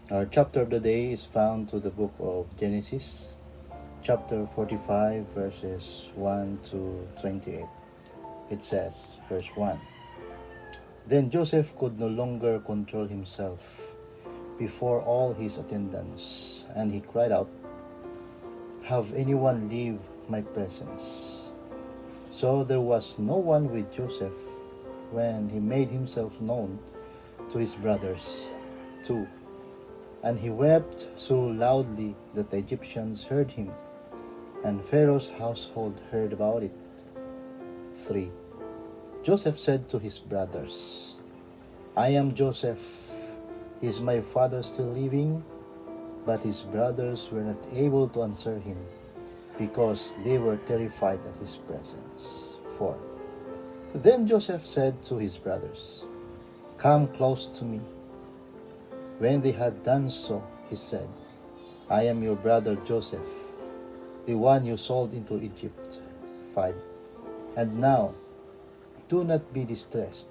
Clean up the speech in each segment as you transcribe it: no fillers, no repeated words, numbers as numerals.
Our chapter of the day is found to the book of Genesis, chapter 45, verses 1 to 28. It says, verse 1: Then Joseph could no longer control himself before all his attendants, and he cried out, "Have anyone leave my presence." So there was no one with Joseph when he made himself known to his brothers. 2. And he wept so loudly that the Egyptians heard him, and Pharaoh's household heard about it. 3. Joseph said to his brothers, "I am Joseph. Is my father still living?" But his brothers were not able to answer him, because they were terrified at his presence. 4. Then Joseph said to his brothers, "Come close to me." When they had done so, he said, "I am your brother Joseph, the one you sold into Egypt." 5. And now, do not be distressed,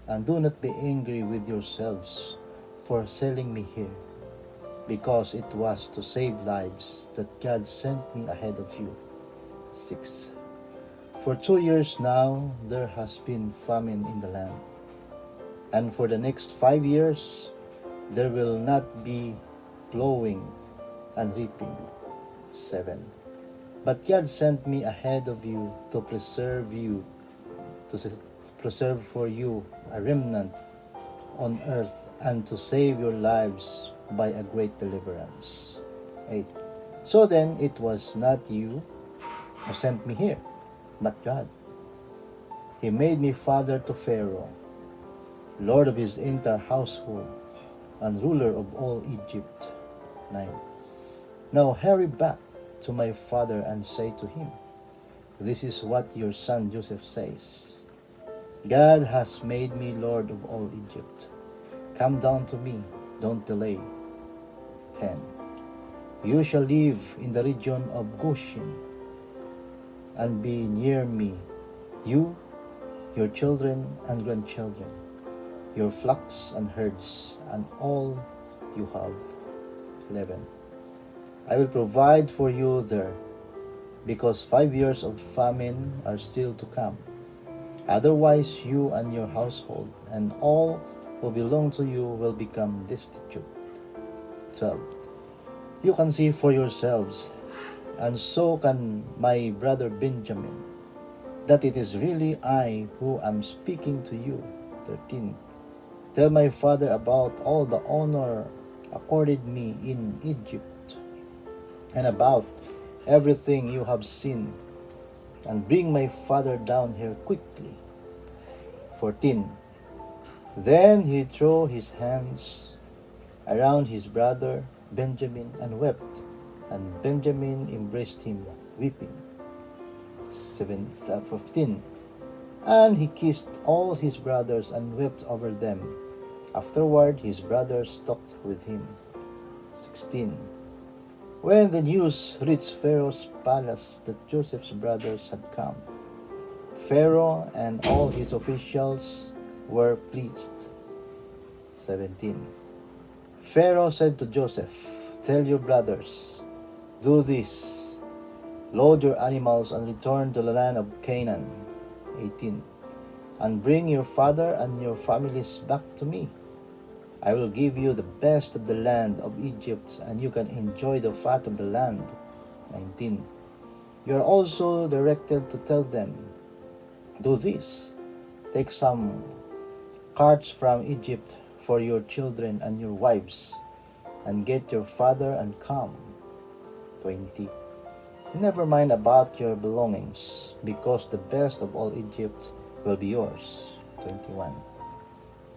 and do not be angry with yourselves for selling me here, because it was to save lives that God sent me ahead of you. 6. For 2 years now there has been famine in the land, and for the next 5 years there will not be plowing and reaping. 7. But God sent me ahead of you to preserve for you a remnant on earth, and to save your lives by a great deliverance. 8. So then it was not you who sent me here, but God. He made me father to Pharaoh, lord of his entire household, and ruler of all Egypt. 9. Now hurry back to my father and say to him, "This is what your son Joseph says. God has made me lord of all Egypt. Come down to me, don't delay." 10. You shall live in the region of Goshen and be near me, you, your children and grandchildren, your flocks and herds, and all you have. 11. I will provide for you there, because 5 years of famine are still to come. Otherwise, you and your household and all who belong to you will become destitute. 12. You can see for yourselves, and so can my brother Benjamin, that it is really I who am speaking to you. 13. Tell my father about all the honor accorded me in Egypt, and about everything you have seen, and bring my father down here quickly. 14. Then he threw his hands around his brother Benjamin and wept, and Benjamin embraced him, weeping. 15. And he kissed all his brothers and wept over them. Afterward his brothers talked with him. 16. When the news reached Pharaoh's palace that Joseph's brothers had come, Pharaoh and all his officials were pleased. 17. Pharaoh said to Joseph, "Tell your brothers, do this: load your animals and return to the land of Canaan." 18. And bring your father and your families back to me. I will give you the best of the land of Egypt, and you can enjoy the fat of the land. 19. You are also directed to tell them, "Do this: take some carts from Egypt for your children and your wives, and get your father and come." 20. Never mind about your belongings, because the best of all Egypt will be yours. 21.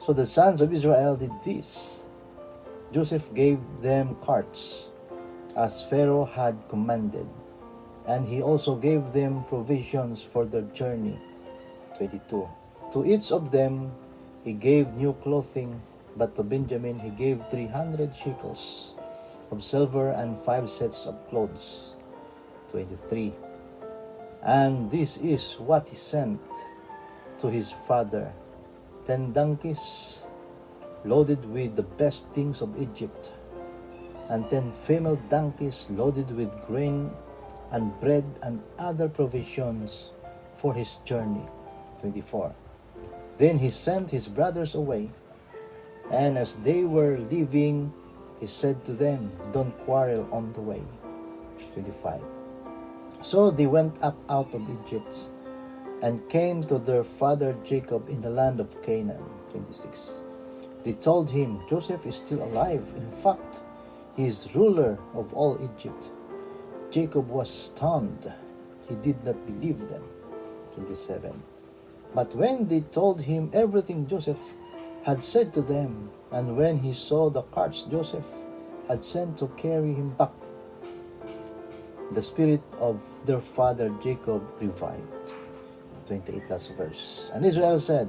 So the sons of Israel did this. Joseph gave them carts, as Pharaoh had commanded, and he also gave them provisions for their journey. 22. To each of them he gave new clothing, but to Benjamin he gave 300 shekels of silver and 5 sets of clothes. 23. And this is what he sent to his father: 10 donkeys, loaded with the best things of Egypt, and 10 female donkeys loaded with grain and bread and other provisions for his journey. 24. Then he sent his brothers away, and as they were leaving, he said to them, "Don't quarrel on the way." 25. So they went up out of Egypt and came to their father Jacob in the land of Canaan. 26. They told him, "Joseph is still alive. In fact, he is ruler of all Egypt." Jacob was stunned. He did not believe them. 27. But when they told him everything Joseph had said to them, and when he saw the carts Joseph had sent to carry him back, the spirit of their father Jacob revived. 28 last verse. And Israel said,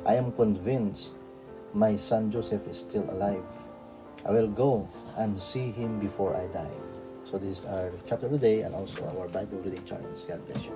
"I am convinced my son Joseph is still alive. I will go and see him before I die." So this is our chapter of the day and also our Bible reading challenge. God bless you.